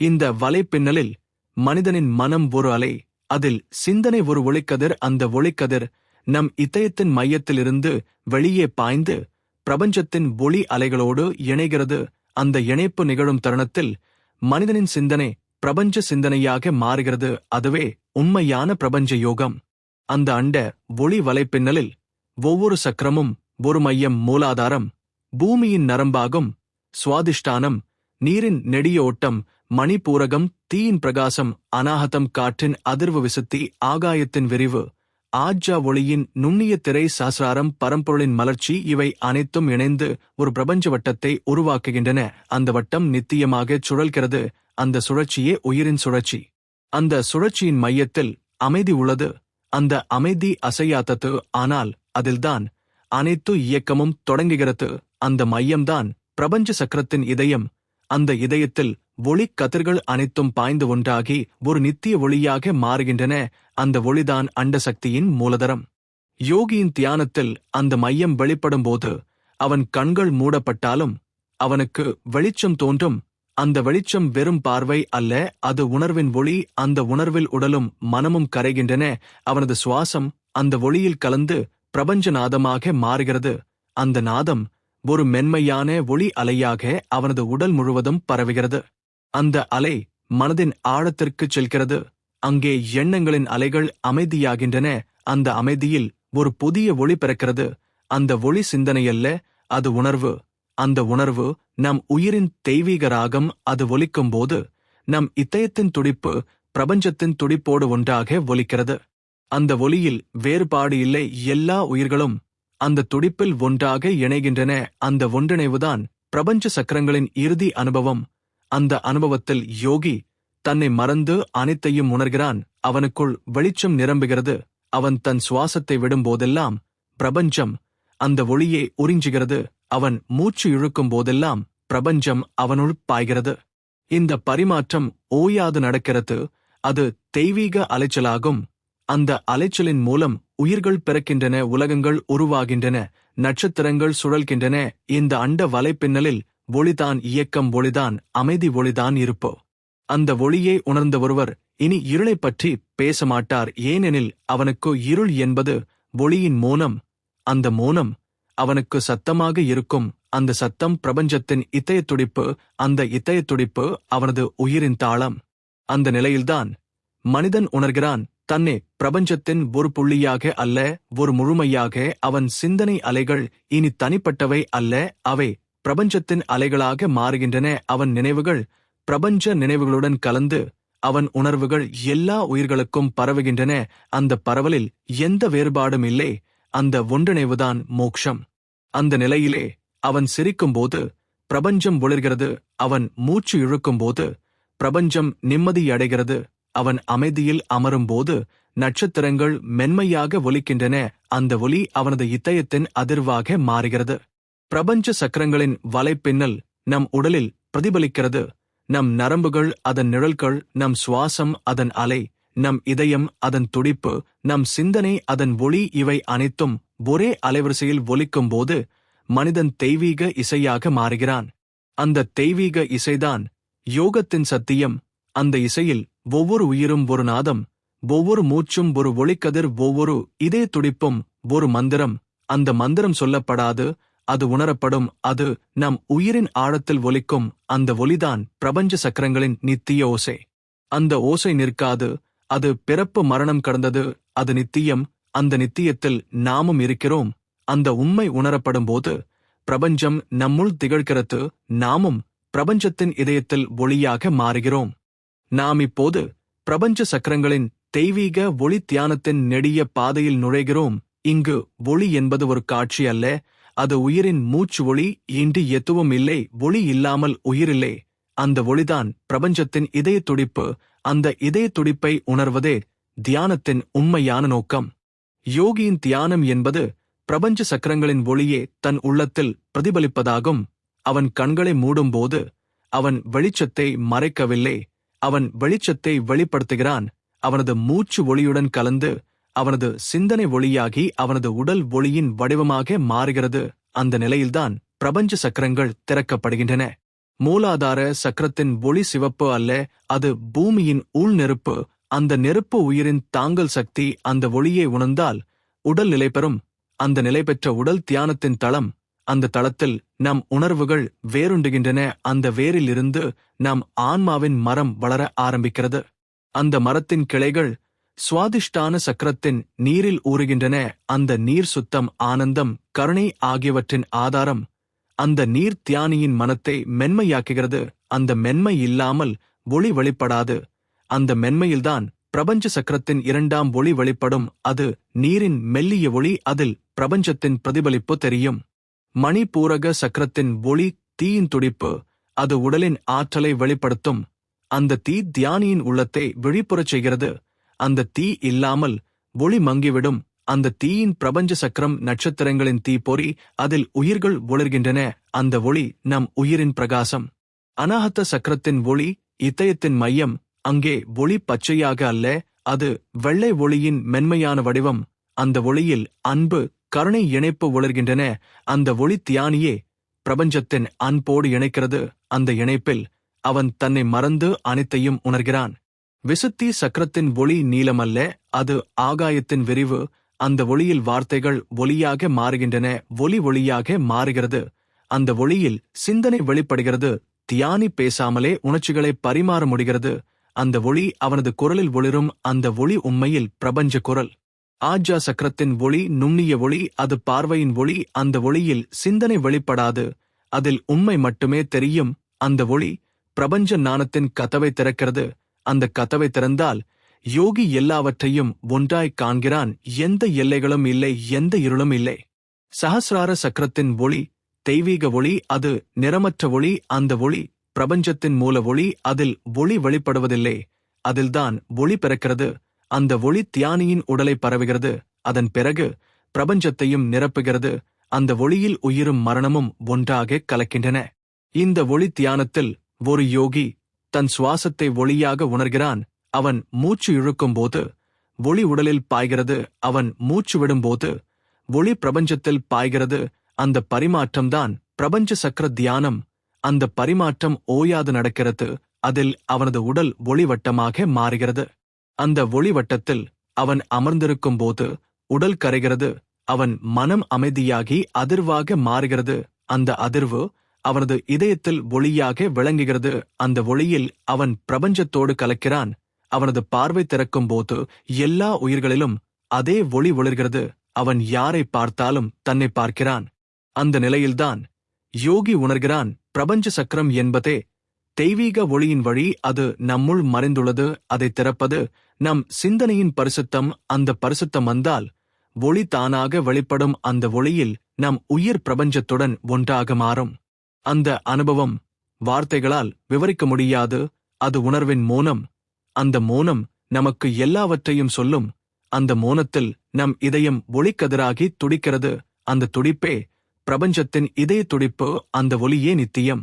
இந்த வலைப்பின்னலில் மனிதனின் மனம் ஒரு அலை, அதில் சிந்தனை ஒரு ஒளிக்கதிர். அந்த ஒளிக்கதிர் நம் இதயத்தின் மையத்திலிருந்து வெளியே பாய்ந்து பிரபஞ்சத்தின் ஒளி அலைகளோடு இணைகிறது. அந்த இணைப்பு நிகழும் தருணத்தில் மனிதனின் சிந்தனை பிரபஞ்ச சிந்தனையாக மாறுகிறது. அதுவே உண்மையான பிரபஞ்ச யோகம். அந்த அண்ட ஒளி வலைப்பின்னலில் ஒவ்வொரு சக்கரமும் ஒரு மையம், மூலாதாரம், பூமியின் நரம்பாகும், சுவாதிஷ்டானம், நீரின் நெடிய ஓட்டம், மணிபூரகம், தீயின் பிரகாசம், அநாகதம், காற்றின் அதிர்வு, விசுத்தி, ஆகாயத்தின் விரிவு, ஆஜ்ஜா ஒளியின் நுண்ணிய திரை, சஹஸ்ராரம், பரம்பொருளின் மலர்ச்சி. இவை அனைத்தும் இணைந்து ஒரு பிரபஞ்ச வட்டத்தை உருவாக்குகின்றன. அந்த வட்டம் நித்தியமாகச் சுழல்கிறது. அந்த சுழற்சியே உயிரின் சுழற்சி. அந்த சுழற்சியின் மையத்தில் அமைதி உள்ளது. அந்த அமைதி அசையாதது, ஆனால் அதில்தான் அனைத்து இயக்கமும் தொடங்குகிறது. அந்த மையம்தான் பிரபஞ்ச சக்கரத்தின் இதயம். அந்த இதயத்தில் ஒளி கதிர்கள் அனைத்தும் பாய்ந்து ஒன்றாகி ஒரு நித்திய ஒளியாக மாறுகின்றன. அந்த ஒளிதான் அண்ட சக்தியின் மூலதரம். யோகியின் தியானத்தில் அந்த மையம் வெளிப்படும்போது அவன் கண்கள் மூடப்பட்டாலும் அவனுக்கு வெளிச்சம் தோன்றும். அந்த வெளிச்சம் வெறும் பார்வை அல்ல, அது உணர்வின் ஒளி. அந்த உணர்வில் உடலும் மனமும் கரைகின்றன. அவனது சுவாசம் அந்த ஒளியில் கலந்து பிரபஞ்ச நாதமாக மாறுகிறது. அந்த நாதம் ஒரு மென்மையான ஒளி அலையாக அவனது உடல் முழுவதும் பரவுகிறது. அந்த அலை மனதின் ஆழத்திற்குச் செல்கிறது. அங்கே எண்ணங்களின் அலைகள் அமைதியாகின்றன. அந்த அமைதியில் ஒரு புதிய ஒளி பிறக்கிறது. அந்த ஒளி சிந்தனையல்ல, அது உணர்வு. அந்த உணர்வு நம் உயிரின் தெய்வீக ராகம். அது ஒலிக்கும்போது நம் இதயத்தின் துடிப்பு பிரபஞ்சத்தின் துடிப்போடு ஒன்றாக ஒலிக்கிறது. அந்த ஒலியில் வேறுபாடு இல்லை. எல்லா உயிர்களும் அந்த துடிப்பில் ஒன்றாக இணைகின்றன. அந்த ஒன்றிணைவுதான் பிரபஞ்ச சக்கரங்களின் இறுதி அனுபவம். அந்த அனுபவத்தில் யோகி தன்னை மறந்து அனைத்தையும் உணர்கிறான். அவனுக்குள் வெளிச்சம் நிரம்புகிறது. அவன் தன் சுவாசத்தை விடும்போதெல்லாம் பிரபஞ்சம் அந்த ஒளியை உறிஞ்சுகிறது. அவன் மூச்சு இழுக்கும் போதெல்லாம் பிரபஞ்சம் அவனுள் பாய்கிறது. இந்த பரிமாற்றம் ஓயாது நடக்கிறது. அது தெய்வீக அலைச்சலாகும். அந்த அலைச்சலின் மூலம் உயிர்கள் பிறக்கின்றன, உலகங்கள் உருவாகின்றன, நட்சத்திரங்கள் சுழல்கின்றன. இந்த அண்ட வலைப்பின்னலில் ஒளிதான் இயக்கம், ஒளிதான் அமைதி, ஒளிதான் இருப்பு. அந்த ஒளியை உணர்ந்த ஒருவர் இனி இருளைப் பற்றி பேச மாட்டார். ஏனெனில் அவனுக்கு இருள் என்பது ஒளியின் மோனம். அந்த மோனம் அவனுக்கு சத்தமாக இருக்கும். அந்த சத்தம் பிரபஞ்சத்தின் இதயத் துடிப்பு. அந்த இதயத் துடிப்பு அவனது உயிரின் தாளம். அந்த நிலையில்தான் மனிதன் உணர்கிறான் தன்னை பிரபஞ்சத்தின் ஒரு புள்ளியாக அல்ல, ஒரு முழுமையாக. அவன் சிந்தனை அலைகள் இனி தனிப்பட்டவை அல்ல, அவை பிரபஞ்சத்தின் அலைகளாக மாறுகின்றன. அவன் நினைவுகள் பிரபஞ்ச நினைவுகளுடன் கலந்து அவன் உணர்வுகள் எல்லா உயிர்களுக்கும் பரவுகின்றன. அந்த பரவலில் எந்த வேறுபாடும் இல்லை. அந்த ஒன்றிணைவுதான் மோக்ஷம். அந்த நிலையிலே அவன் சிரிக்கும்போது பிரபஞ்சம் ஒளிர்கிறது. அவன் மூச்சு இழுக்கும்போது பிரபஞ்சம் நிம்மதியடைகிறது. அவன் அமைதியில் அமரும்போது நட்சத்திரங்கள் மென்மையாக ஒலிக்கின்றன. அந்த ஒலி அவனது இதயத்தின் அதிர்வாக மாறுகிறது. பிரபஞ்ச சக்கரங்களின் வலைப்பின்னல் நம் உடலில் பிரதிபலிக்கிறது. நம் நரம்புகள் அதன் நிழல்கள், நம் சுவாசம் அதன் அலை, நம் இதயம் அதன் துடிப்பு, நம் சிந்தனை அதன் ஒளி. இவை அனைத்தும் ஒரே அலைவரிசையில் ஒலிக்கும்போது மனிதன் தெய்வீக இசையாக மாறுகிறான். அந்த தெய்வீக இசைதான் யோகத்தின் சத்தியம். அந்த இசையில் ஒவ்வொரு உயிரும் ஒரு நாதம், ஒவ்வொரு மூச்சும் ஒரு ஒளிக்கதிர், ஒவ்வொரு இதய துடிப்பும் ஒரு மந்திரம். அந்த மந்திரம் சொல்லப்படாது, அது உணரப்படும். அது நம் உயிரின் ஆழத்தில் ஒலிக்கும். அந்த ஒலிதான் பிரபஞ்ச சக்கரங்களின் நித்திய ஓசை. அந்த ஓசை நிற்காது. அது பிறப்பு மரணம் கடந்தது. அது நித்தியம். அந்த நித்தியத்தில் நாமும் இருக்கிறோம். அந்த உண்மை உணரப்படும்போது பிரபஞ்சம் நம்முள் திகழ்கிறது. நாமும் பிரபஞ்சத்தின் இதயத்தில் ஒளியாக மாறுகிறோம். நாம் இப்போது பிரபஞ்ச சக்கரங்களின் தெய்வீக ஒளி தியானத்தின் நெடிய பாதையில் நுழைகிறோம். இங்கு ஒளி என்பது ஒரு காட்சி அல்ல, அது உயிரின் மூச்சு ஒளி. இன்றி எதுவும் இல்லை, ஒளி இல்லாமல் உயிரில்லை. அந்த ஒளிதான் பிரபஞ்சத்தின் இதய துடிப்பு. அந்த இதய துடிப்பை உணர்வதே தியானத்தின் உண்மையான நோக்கம். யோகியின் தியானம் என்பது பிரபஞ்ச சக்கரங்களின் ஒளியே தன் உள்ளத்தில் பிரதிபலிப்பதாகும். அவன் கண்களை மூடும்போது அவன் வெளிச்சத்தை மறைக்கவில்லை, அவன் வெளிச்சத்தை வெளிப்படுத்துகிறான். அவனது மூச்சு ஒளியுடன் கலந்து அவனது சிந்தனை ஒளியாகி அவனது உடல் ஒளியின் வடிவமாக மாறுகிறது. அந்த நிலையில்தான் பிரபஞ்ச சக்கரங்கள் திறக்கப்படுகின்றன. மூலாதார சக்கரத்தின் ஒளி சிவப்பு அல்ல, அது பூமியின் உள் நெருப்பு. அந்த நெருப்பு உயிரின் தாங்கல் சக்தி. அந்த ஒளியை உணர்ந்தால் உடல் நிலை பெறும். அந்த நிலை பெற்ற உடல் தியானத்தின் தளம். அந்த தளத்தில் நம் உணர்வுகள் வேருண்டுகின்றன. அந்த வேரில் இருந்து நம் ஆன்மாவின் மரம் வளர ஆரம்பிக்கிறது. அந்த மரத்தின் கிளைகள் சுவாதிஷ்டான சக்கரத்தின் நீரில் ஊறுகின்றன. அந்த நீர் சுத்தம், ஆனந்தம், கருணை ஆகியவற்றின் ஆதாரம். அந்த நீர் தியானியின் மனத்தை மென்மையாக்குகிறது. அந்த மென்மை இல்லாமல் ஒளி வெளிப்படாது. அந்த மென்மையில்தான் பிரபஞ்ச சக்கரத்தின் இரண்டாம் ஒளி வெளிப்படும். அது நீரின் மெல்லிய ஒளி. அதில் பிரபஞ்சத்தின் பிரதிபலிப்பு தெரியும். மணிபூரக சக்கரத்தின் ஒளி தீயின் துடிப்பு. அது உடலின் ஆற்றலை வெளிப்படுத்தும். அந்த தீ தியானியின் உள்ளத்தை விழிப்புறச் செய்கிறது. அந்த தீ இல்லாமல் ஒளி மங்கிவிடும். அந்த தீயின் பிரபஞ்ச சக்கரம் நட்சத்திரங்களின் தீப்பொறி. அதில் உயிர்கள் ஒளிர்கின்றன. அந்த ஒளி நம் உயிரின் பிரகாசம். அநாஹத சக்கரத்தின் ஒளி இதயத்தின் மையம். அங்கே ஒளி பச்சையாக அல்ல, அது வெள்ளை ஒளியின் மென்மையான வடிவம். அந்த ஒளியில் அன்பு, கருணை இணைப்பு ஒளிர்கின்றன. அந்த ஒளி தியானியே பிரபஞ்சத்தின் அன்போடு இணைக்கிறது. அந்த இணைப்பில் அவன் தன்னை மறந்து அனைத்தையும் உணர்கிறான். விசுத்தி சக்கரத்தின் ஒளி நீலமல்ல, அது ஆகாயத்தின் விரிவு. அந்த ஒளியில் வார்த்தைகள் ஒளியாக மாறுகின்றன, ஒளி ஒளியாக மாறுகிறது. அந்த ஒளியில் சிந்தனை வெளிப்படுகிறது. தியானி பேசாமலே உணர்ச்சிகளை பரிமாற முடிகிறது. அந்த ஒளி அவனது குரலில் ஒளிரும். அந்த ஒளி உண்மையில் பிரபஞ்ச குரல். ஆஜ்யா சக்கரத்தின் ஒளி நுண்ணிய ஒளி. அது பார்வையின் ஒளி. அந்த ஒளியில் சிந்தனை வெளிப்படாது, அதில் உண்மை மட்டுமே தெரியும். அந்த ஒளி பிரபஞ்ச ஞானத்தின் கதவை திறக்கிறது. அந்த கதவை திறந்தால் யோகி எல்லாவற்றையும் ஒன்றாய் காண்கிறான். எந்த எல்லைகளும் இல்லை, எந்த இருளும் இல்லை. சஹஸ்ரார சக்கரத்தின் ஒளி தெய்வீக ஒளி. அது நிறமற்ற ஒளி. அந்த ஒளி பிரபஞ்சத்தின் மூல ஒளி. அதில் ஒளி வெளிப்படுவதில்லை, அதில்தான் ஒளி பிறக்கிறது. அந்த ஒளி தியானியின் உடலை பரவுகிறது. அதன் பிறகு பிரபஞ்சத்தையும் நிரப்புகிறது. அந்த ஒளியில் உயிரும் மரணமும் ஒன்றாக கலக்கின்றன. இந்த ஒளி தியானத்தில் ஒரு யோகி தன் சுவாசத்தை ஒளியாக உணர்கிறான். அவன் மூச்சு இழுக்கும்போது ஒளி உடலில் பாய்கிறது. அவன் மூச்சு விடும்போது ஒளி பிரபஞ்சத்தில் பாய்கிறது. அந்த பரிமாற்றம்தான் பிரபஞ்ச சக்கர தியானம். அந்த பரிமாற்றம் ஓயாது நடக்கிறது. அதில் அவனது உடல் ஒளிவட்டமாக மாறுகிறது. அந்த ஒளிவட்டத்தில் அவன் அமர்ந்திருக்கும்போது உடல் கரைகிறது. அவன் மனம் அமைதியாகி அதிர்வாக மாறுகிறது. அந்த அதிர்வு அவனது இதயத்தில் ஒளியாக விளங்குகிறது. அந்த ஒளியில் அவன் பிரபஞ்சத்தோடு கலக்கிறான். அவனது பார்வை திறக்கும்போது எல்லா உயிர்களிலும் அதே ஒளி ஒளிர்கிறது. அவன் யாரை பார்த்தாலும் தன்னை பார்க்கிறான். அந்த நிலையில்தான் யோகி உணர்கிறான், பிரபஞ்ச சக்கரம் என்பதே தெய்வீக ஒளியின் வழி. அது நம்முள் மறைந்துள்ளது. அதை திறப்பது நம் சிந்தனையின் பரிசுத்தம். அந்த பரிசுத்தம் வந்தால் ஒளி தானாக வெளிப்படும். அந்த ஒளியில் நம் உயிர் பிரபஞ்சத்துடன் ஒன்றாக மாறும். அந்த அனுபவம் வார்த்தைகளால் விவரிக்க முடியாது. அது உணர்வின் மோனம். அந்த மோனம் நமக்கு எல்லாவற்றையும் சொல்லும். அந்த மோனத்தில் நம் இதயம் ஒளிக்கதிராகி துடிக்கிறது. அந்த துடிப்பே பிரபஞ்சத்தின் இதய துடிப்பு. அந்த ஒளியே நித்தியம்.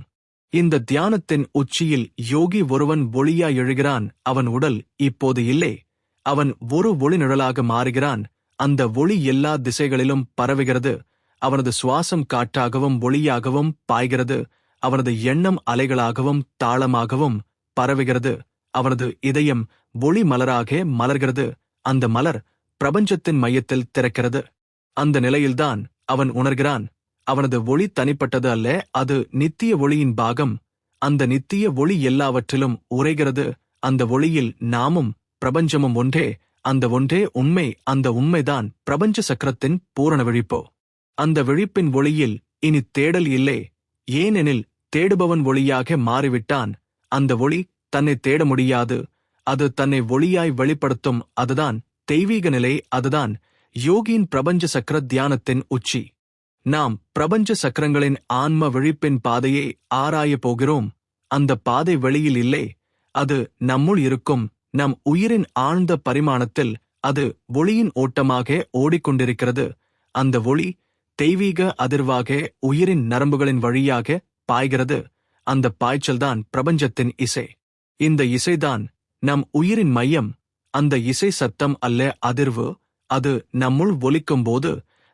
இந்த தியானத்தின் உச்சியில் யோகி ஒருவன் ஒளியாய் எழுகிறான். அவன் உடல் இப்போது இல்லை, அவன் ஒரு ஒளி நிழலாக மாறுகிறான். அந்த ஒளி எல்லா திசைகளிலும் பரவுகிறது. அவனது சுவாசம் காற்றாகவும் ஒளியாகவும் பாய்கிறது. அவனது எண்ணம் அலைகளாகவும் தாளமாகவும் பரவுகிறது. அவனது இதயம் ஒளி மலராக மலர்கிறது. அந்த மலர் பிரபஞ்சத்தின் மையத்தில் திறக்கிறது. அந்த நிலையில்தான் அவன் உணர்கிறான், அவனது ஒளி தனிப்பட்டது அல்ல, அது நித்திய ஒளியின் பாகம். அந்த நித்திய ஒளி எல்லாவற்றிலும் உறைகிறது. அந்த ஒளியில் நாமும் பிரபஞ்சமும் ஒன்றே. அந்த ஒன்றே உண்மை. அந்த உண்மைதான் பிரபஞ்ச சக்கரத்தின் பூரண விழிப்பு. அந்த விழிப்பின் ஒளியில் இனி தேடல் இல்லை. ஏனெனில் தேடுபவன் ஒளியாக மாறிவிட்டான். அந்த ஒளி தன்னை தேட முடியாது. அது தன்னை ஒளியாய் வெளிப்படுத்தும். அதுதான் தெய்வீக நிலை. அதுதான் யோகியின் பிரபஞ்ச சக்கர தியானத்தின் உச்சி. நாம் பிரபஞ்ச சக்கரங்களின் ஆன்ம விழிப்பின் பாதையை ஆராயப் போகிறோம். அந்த பாதை வெளியில் இல்லை, அது நம்முள் இருக்கும் நம் உயிரின் ஆழ்ந்த பரிமாணத்தில். அது ஒளியின் ஓட்டமாக ஓடிக்கொண்டிருக்கிறது. அந்த ஒளி தெய்வீக அதிர்வாக உயிரின் நரம்புகளின் வழியாக பாய்கிறது. அந்த பாய்ச்சல்தான் பிரபஞ்சத்தின் இசை. இந்த இசைதான் நம் உயிரின் மையம். அந்த இசை சத்தம் அல்ல, அதிர்வு. அது நம்முள் ஒலிக்கும்போது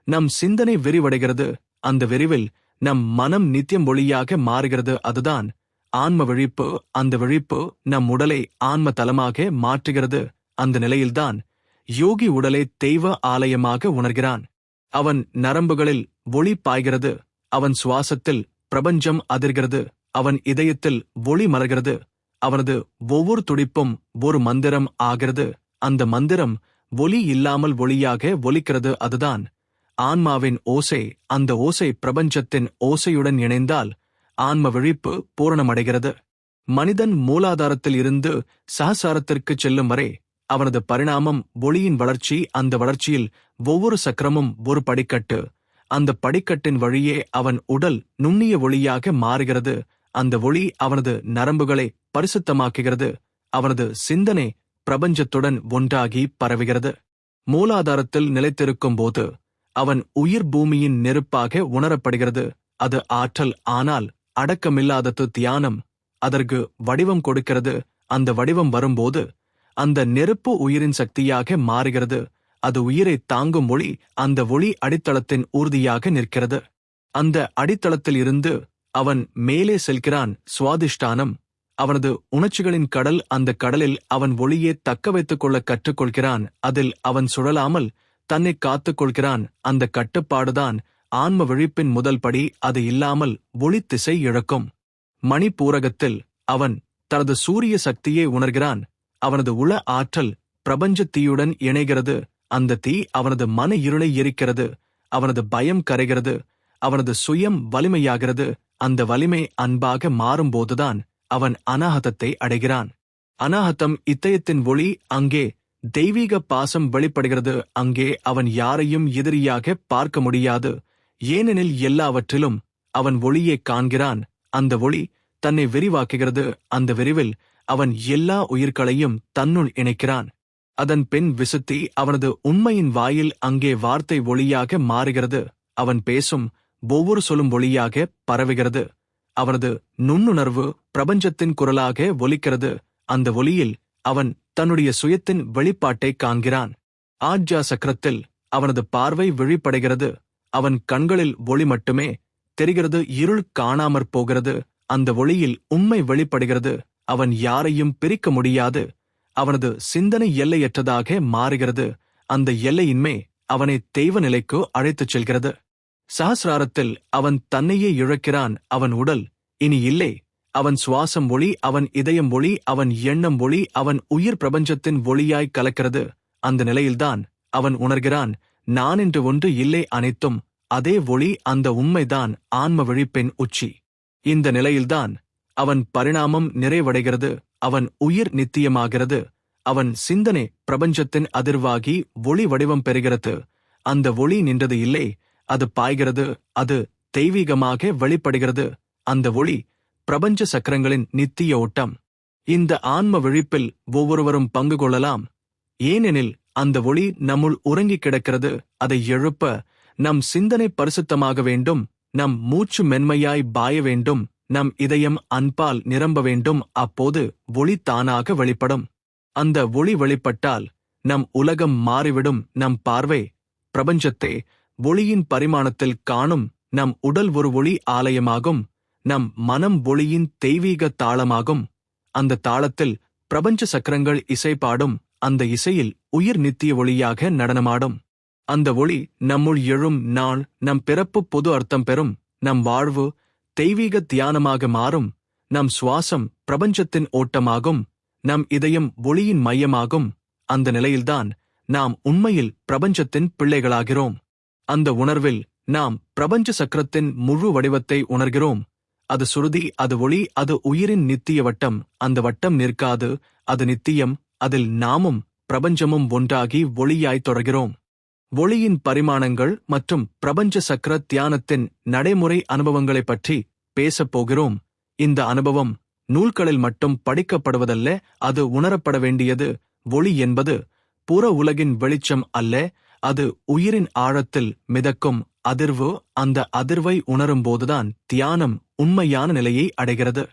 நம் சிந்தனை விரிவடைகிறது. அந்த விரிவில் நம் மனம் நித்தியம் ஒளியாக மாறுகிறது. அதுதான் ஆன்ம விழிப்பு. அந்த விழிப்பு நம் உடலை ஆன்ம தலமாக மாற்றுகிறது. அந்த நிலையில்தான் யோகி உடலை தெய்வ ஆலயமாக உணர்கிறான். அவன் நரம்புகளில் ஒளி பாய்கிறது. அவன் சுவாசத்தில் பிரபஞ்சம் அதிர்கிறது. அவன் இதயத்தில் ஒளி மலர்கிறது. அவனது ஒவ்வொரு துடிப்பும் ஒரு மந்திரம் ஆகிறது. அந்த மந்திரம் ஒலி இல்லாமல் ஒளியாக ஒலிக்கிறது. அதுதான் ஆன்மாவின் ஓசை. அந்த ஓசை பிரபஞ்சத்தின் ஓசையுடன் இணைந்தால் ஆன்ம விழிப்பு பூரணமடைகிறது. மனிதன் மூலாதாரத்தில் இருந்து சஹசாரத்திற்குச் செல்லும் வரை அவனது பரிணாமம் ஒளியின் வளர்ச்சி. அந்த வளர்ச்சியில் ஒவ்வொரு சக்கரமும் ஒரு படிக்கட்டு. அந்த படிக்கட்டின் வழியே அவன் உடல் நுண்ணிய ஒளியாக மாறுகிறது. அந்த ஒளி அவனது நரம்புகளை பரிசுத்தமாக்குகிறது. அவனது சிந்தனை பிரபஞ்சத்துடன் ஒன்றாகி பரவுகிறது. மூலாதாரத்தில் நிலைத்திருக்கும் போது அவன் உயிர் பூமியின் நெருப்பாக உணரப்படுகிறது. அது ஆற்றல், ஆனால் அடக்கமில்லாதது தியானம். அதற்கு வடிவம் கொடுக்கிறது. அந்த வடிவம் வரும்போது அந்த நெருப்பு உயிரின் சக்தியாக மாறுகிறது. அது உயிரை தாங்கும் ஒளி. அந்த ஒளி அடித்தளத்தின் ஊர்தியாக நிற்கிறது. அந்த அடித்தளத்தில் இருந்து அவன் மேலே செல்கிறான். சுவாதிஷ்டானம் அவனது உணர்ச்சிகளின் கடல். அந்த கடலில் அவன் ஒளியே தக்க வைத்துக் கொள்ள கற்றுக்கொள்கிறான். அதில் அவன் சுழலாமல் தன்னை காத்துக் கொள்கிறான். அந்த கட்டுப்பாடுதான் ஆன்ம விழிப்பின் முதல் படி. அது இல்லாமல் ஒளி திசை இழக்கும். மணிப்பூரகத்தில் அவன் தனது சூரிய சக்தியை உணர்கிறான். அவனது உள ஆற்றல் பிரபஞ்ச தீயுடன் இணைகிறது. அந்த தீ அவனது மன இருளை எரிக்கிறது. அவனது பயம் கரைகிறது. அவனது சுயம் வலிமையாகிறது. அந்த வலிமை அன்பாக மாறும்போதுதான் அவன் அநாஹதத்தை அடைகிறான். அநாஹதம் இதயத்தின் ஒளி. அங்கே தெய்வீக பாசம் வெளிப்படுகிறது. அங்கே அவன் யாரையும் எதிரியாக பார்க்க முடியாது. ஏனெனில் எல்லாவற்றிலும் அவன் ஒளியை காண்கிறான். அந்த ஒளி தன்னை விரிவாக்குகிறது. அந்த விரிவில் அவன் எல்லா உயிர்களையும் தன்னுள் இணைக்கிறான். அதன் பின் விசுத்தி அவனது உண்மையின் வாயில். அங்கே வார்த்தை ஒளியாக மாறுகிறது. அவன் பேசும் ஒவ்வொரு சொல்லும் ஒளியாக பரவுகிறது. அவனது நுண்ணுணர்வு பிரபஞ்சத்தின் குரலாக ஒலிக்கிறது. அந்த ஒலியில் அவன் தன்னுடைய சுயத்தின் வெளிப்பாட்டை காண்கிறான். ஆஜ்யா சக்கரத்தில் அவனது பார்வை விழிப்படைகிறது. அவன் கண்களில் ஒளி மட்டுமே தெரிகிறது. இருள் காணாமற் போகிறது. அந்த ஒளியில் உண்மை வெளிப்படுகிறது. அவன் யாரையும் பிரிக்க முடியாது. அவனது சிந்தனை எல்லையற்றதாக மாறுகிறது. அந்த எல்லையின்மை அவனை தெய்வ நிலைக்கு அழைத்துச் செல்கிறது. சஹசிராரத்தில் அவன் தன்னையே இழக்கிறான். அவன் உடல் இனி இல்லை. அவன் சுவாசம் ஒளி. அவன் இதயம் ஒளி. அவன் எண்ணம் ஒளி. அவன் உயிர் பிரபஞ்சத்தின் ஒளியாய் கலக்கிறது. அந்த நிலையில்தான் அவன் உணர்கிறான், நான் என்று ஒன்று இல்லை, அனைத்தும் அதே ஒளி. அந்த உண்மைதான் ஆன்ம விழிப்பின் உச்சி. இந்த நிலையில்தான் அவன் பரிணாமம் நிறைவடைகிறது. அவன் உயிர் நித்தியமாகிறது. அவன் சிந்தனை பிரபஞ்சத்தின் அதிர்வாகி ஒளி வடிவம் பெறுகிறது. அந்த ஒளி நின்றது இல்லை, அது பாய்கிறது. அது தெய்வீகமாக வெளிப்படுகிறது. அந்த ஒளி பிரபஞ்ச சக்கரங்களின் நித்திய ஓட்டம். இந்த ஆன்ம விழிப்பில் ஒவ்வொருவரும் பங்கு கொள்ளலாம். ஏனெனில் அந்த ஒளி நம்முள் உறங்கிக் கிடக்கிறது. அதை எழுப்ப நம் சிந்தனை பரிசுத்தமாக வேண்டும். நம் மூச்சு மென்மையாய் பாய வேண்டும். நம் இதயம் அன்பால் நிரம்ப வேண்டும். அப்போது ஒளி தானாக வெளிப்படும். அந்த ஒளி வெளிப்பட்டால் நம் உலகம் மாறிவிடும். நம் பார்வை பிரபஞ்சத்தை ஒளியின் பரிமாணத்தில் காணும். நம் உடல் ஒரு ஒளி ஆலயமாகும். நம் மனம் ஒளியின் தெய்வீக தாளமாகும். அந்த தாளத்தில் பிரபஞ்ச சக்கரங்கள் இசைப்பாடும். அந்த இசையில் உயிர் நித்திய ஒளியாக நடனமாடும். அந்த ஒளி நம்முள் எழும் நாள் நம் பிறப்பு பொது அர்த்தம் பெறும். நம் வாழ்வு தெய்வீக தியானமாக மாறும். நம் சுவாசம் பிரபஞ்சத்தின் ஓட்டமாகும். நம் இதயம் ஒளியின் மையமாகும். அந்த நிலையில்தான் நாம் உண்மையில் பிரபஞ்சத்தின் பிள்ளைகளாகிறோம். அந்த உணர்வில் நாம் பிரபஞ்ச சக்கரத்தின் முழு வடிவத்தை உணர்கிறோம். அது சுருதி, அது ஒளி, அது உயிரின் நித்திய வட்டம். அந்த வட்டம் நிற்காது, அது நித்தியம். அதில் நாமும் பிரபஞ்சமும் ஒன்றாகி ஒளியாய் தொடர்கிறோம். ஒளியின் பரிமாணங்கள் மற்றும் பிரபஞ்ச சக்கர தியானத்தின் நடைமுறை அனுபவங்களைப் பற்றி பேசப் போகிறோம். இந்த அனுபவம் நூல்களில் மட்டும் படிக்கப்படுவதல்ல, அது உணரப்பட வேண்டியது. ஒளி என்பது புற உலகின் வெளிச்சம் அல்ல, அது உயிரின் ஆழத்தில் மிதக்கும் அதிர்வு. அந்த அதிர்வை உணரும்போதுதான் தியானம் உண்மையான நிலையை அடைகிறது.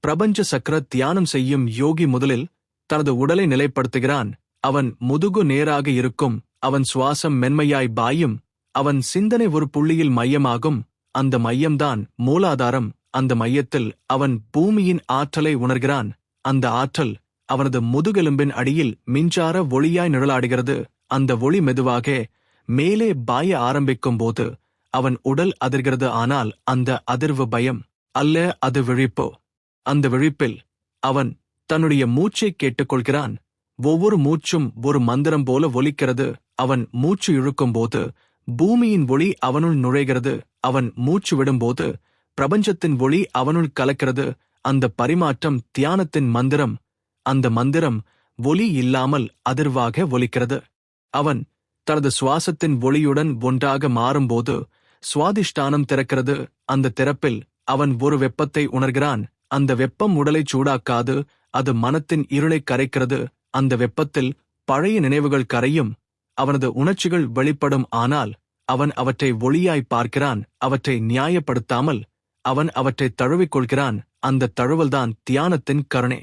பிரபஞ்ச சக்கர தியானம் செய்யும் யோகி முதலில் தனது உடலை நிலைப்படுத்துகிறான். அவன் முதுகு நேராக இருக்கும், அவன் சுவாசம் மென்மையாய் பாயும், அவன் சிந்தனை ஒரு புள்ளியில் மையமாகும். அந்த மையம்தான் மூலாதாரம். அந்த மையத்தில் அவன் பூமியின் ஆற்றலை உணர்கிறான். அந்த ஆற்றல் அவனது முதுகெலும்பின் அடியில் மின்சார ஒளியாய் நிழலாடுகிறது. அந்த ஒளி மெதுவாக மேலே பாய ஆரம்பிக்கும் போது அவன் உடல் அதிர்கிறது. ஆனால் அந்த அதிர்வு பயம் அல்ல, அது விழிப்பு. அந்த விழிப்பில் அவன் தன்னுடைய மூச்சை கேட்டுக்கொள்கிறான். ஒவ்வொரு மூச்சும் ஒரு மந்திரம் போல ஒலிக்கிறது. அவன் மூச்சு இழுக்கும்போது பூமியின் ஒளி அவனுள் நுழைகிறது. அவன் மூச்சு விடும்போது பிரபஞ்சத்தின் ஒளி அவனுள் கலக்கிறது. அந்த பரிமாற்றம் தியானத்தின் மந்திரம். அந்த மந்திரம் ஒலி இல்லாமல் அதிர்வாக ஒலிக்கிறது. அவன் தனது சுவாசத்தின் ஒளியுடன் ஒன்றாக மாறும்போது சுவாதிஷ்டானம் திறக்கிறது. அந்த திறப்பில் அவன் ஒரு வெப்பத்தை உணர்கிறான். அந்த வெப்பம் உடலை சூடாக்காது, அது மனத்தின் இருளை கரைக்கிறது. அந்த வெப்பத்தில் பழைய நினைவுகள் கரையும், அவனது உணர்ச்சிகள் வெளிப்படும். ஆனால் அவன் அவற்றை ஒளியாய் பார்க்கிறான், அவற்றை நியாயப்படுத்தாமல். அவன் அவற்றை தழுவிக்கொள்கிறான். அந்த தழுவல்தான் தியானத்தின் கருணை.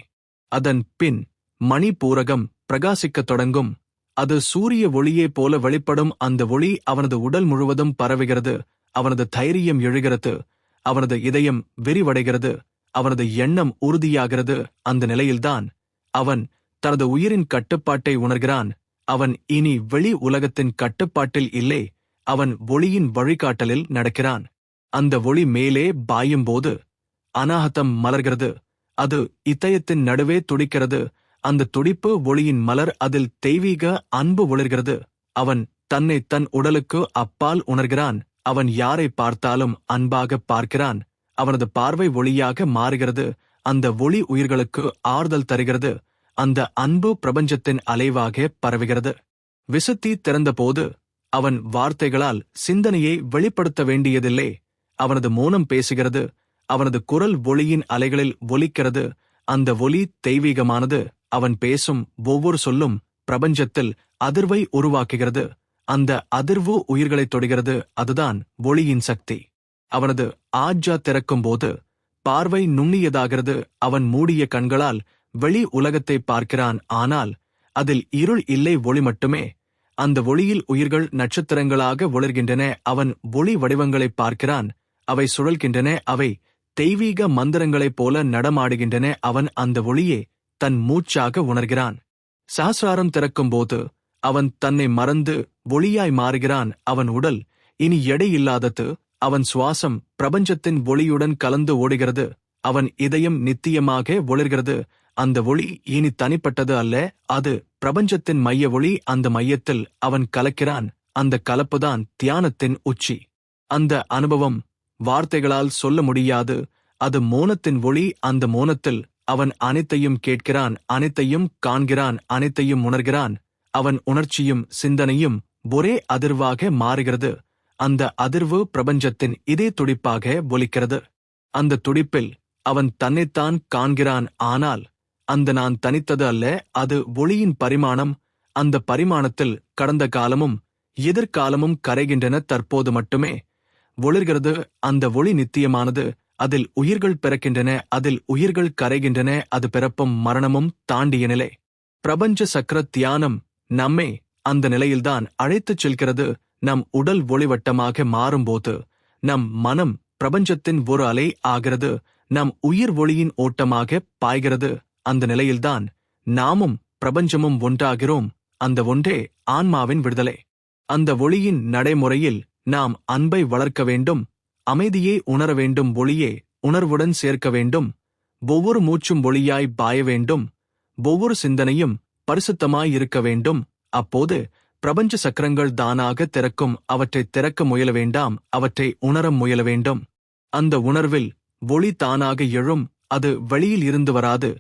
அதன் பின் மணி பூரகம் பிரகாசிக்கத் தொடங்கும். அது சூரிய ஒளியே போல வெளிப்படும். அந்த ஒளி அவனது உடல் முழுவதும் பரவுகிறது. அவனது தைரியம் எழுகிறது, அவனது இதயம் விரிவடைகிறது, அவனது எண்ணம் உறுதியாகிறது. அந்த நிலையில்தான் அவன் தனது உயிரின் கட்டுப்பாட்டை உணர்கிறான். அவன் இனி வெளி உலகத்தின் கட்டுப்பாட்டில் இல்லை, அவன் ஒளியின் வழிகாட்டலில் நடக்கிறான். அந்த ஒளி மேலே பாயும்போது அநாகதம் மலர்கிறது. அது இதயத்தின் நடுவே துடிக்கிறது. அந்த துடிப்பு ஒளியின் மலர், அதில் தெய்வீக அன்பு ஒளிர்கிறது. அவன் தன்னை தன் உடலுக்கு அப்பால் உணர்கிறான். அவன் யாரை பார்த்தாலும் அன்பாக பார்க்கிறான். அவனது பார்வை ஒளியாக மாறுகிறது. அந்த ஒளி உயிர்களுக்கு ஆறுதல் தருகிறது. அந்த அன்பு பிரபஞ்சத்தின் அலைவாக பரவுகிறது. விசுத்தி திறந்தபோது அவன் வார்த்தைகளால் சிந்தனையை வெளிப்படுத்த வேண்டியதில்லை. அவனது மௌனம் பேசுகிறது. அவனது குரல் ஒளியின் அலைகளில் ஒலிக்கிறது. அந்த ஒலி தெய்வீகமானது. அவன் பேசும் ஒவ்வொரு சொல்லும் பிரபஞ்சத்தில் அதிர்வை உருவாக்குகிறது. அந்த அதிர்வு உயிர்களைத் தொடுகிறது. அதுதான் ஒளியின் சக்தி. அவனது ஆஜ்ஜா திறக்கும்போது பார்வை நுண்ணியதாகிறது. அவன் மூடிய கண்களால் வெளி உலகத்தை பார்க்கிறான். ஆனால் அதில் இருள் இல்லை, ஒளி மட்டுமே. அந்த ஒளியில் உயிர்கள் நட்சத்திரங்களாக ஒளிர்கின்றன. அவன் ஒளி வடிவங்களை பார்க்கிறான். அவை சுழல்கின்றன, அவை தெய்வீக மந்திரங்களைப் போல நடமாடுகின்றன. அவன் அந்த ஒளியே தன் மூச்சாக உணர்கிறான். சஹஸ்ராரம் திறக்கும்போது அவன் தன்னை மறந்து ஒளியாய் மாறுகிறான். அவன் உடல் இனி எடையில்லாதது. அவன் சுவாசம் பிரபஞ்சத்தின் ஒளியுடன் கலந்து ஓடுகிறது. அவன் இதயம் நித்தியமாக ஒளிர்கிறது. அந்த ஒளி இனி தனிப்பட்டது அல்ல, அது பிரபஞ்சத்தின் மைய ஒளி. அந்த மையத்தில் அவன் கலக்கிறான். அந்த கலப்புதான் தியானத்தின் உச்சி. அந்த அனுபவம் வார்த்தைகளால் சொல்ல முடியாது. அது மௌனத்தின் ஒளி. அந்த மௌனத்தில் அவன் அனைத்தையும் கேட்கிறான், அனைத்தையும் காண்கிறான், அனைத்தையும் உணர்கிறான். அவன் உணர்ச்சியும் சிந்தனையும் ஒரே அதிர்வாக மாறுகிறது. அந்த அதிர்வு பிரபஞ்சத்தின் இதே துடிப்பாக ஒலிக்கிறது. அந்த துடிப்பில் அவன் தன்னைத்தான் காண்கிறான். ஆனால் அந்த நான் தனித்தது அல்ல, அது ஒளியின் பரிமாணம். அந்த பரிமாணத்தில் கடந்த காலமும் எதிர்காலமும் கரைகின்றன. தற்போது மட்டுமே ஒளிர்கிறது. அந்த ஒளி நித்தியமானது. அதில் உயிர்கள் பிறக்கின்றன, அதில் உயிர்கள் கரைகின்றன. அது பிறப்பும் மரணமும் தாண்டிய நிலை. பிரபஞ்ச சக்கர தியானம் நம்மை அந்த நிலையில்தான் அழைத்துச் செல்கிறது. நம் உடல் ஒளிவட்டமாக மாறும்போது நம் மனம் பிரபஞ்சத்தின் ஒரு அலை ஆகிறது. நம் உயிர் ஒளியின் ஓட்டமாக பாய்கிறது. அந்த நிலையில்தான் நாமும் பிரபஞ்சமும் ஒன்றாகிறோம். அந்த ஒன்றே ஆன்மாவின் விடுதலை. அந்த ஒளியின் நடைமுறையில் நாம் அன்பை வளர்க்க வேண்டும், அமைதியை உணர வேண்டும், ஒளியே உணர்வுடன் சேர்க்க வேண்டும். ஒவ்வொரு மூச்சும் ஒளியாய் பாய வேண்டும். ஒவ்வொரு சிந்தனையும் பரிசுத்தமாயிருக்க வேண்டும். அப்போது பிரபஞ்ச சக்கரங்கள் தானாக திறக்கும். அவற்றை திறக்க முயல வேண்டாம், அவற்றை உணர முயல வேண்டும். அந்த உணர்வில் ஒளி தானாக எழும். அது வெளியில் இருந்து வராது,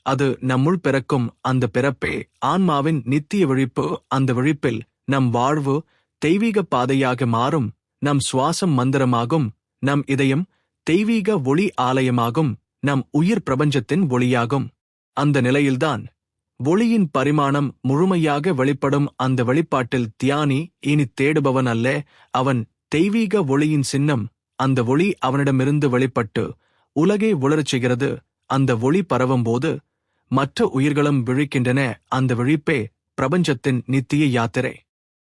அது நம்முள் பிறக்கும். அந்த பிறப்பே ஆன்மாவின் நித்திய விழிப்பு. அந்த விழிப்பில் நம் வாழ்வு தெய்வீக பாதையாக மாறும். நம் சுவாசம் மந்திரமாகும். நம் இதயம் தெய்வீக ஒளி ஆலயமாகும். நம் உயிர் பிரபஞ்சத்தின் ஒளியாகும். அந்த நிலையில்தான் ஒளியின் பரிமாணம் முழுமையாக வெளிப்படும். அந்த வெளிப்பாட்டில் தியானி இனி தேடுபவன் அல்ல, அவன் தெய்வீக ஒளியின் சின்னம். அந்த ஒளி அவனிடமிருந்து வெளிப்பட்டு உலகை ஒளிரச் செய்கிறது. அந்த ஒளி பரவும்போது மற்ற உயிர்களும் விழிக்கின்றன. அந்த விழிப்பே பிரபஞ்சத்தின் நித்திய யாத்திரை.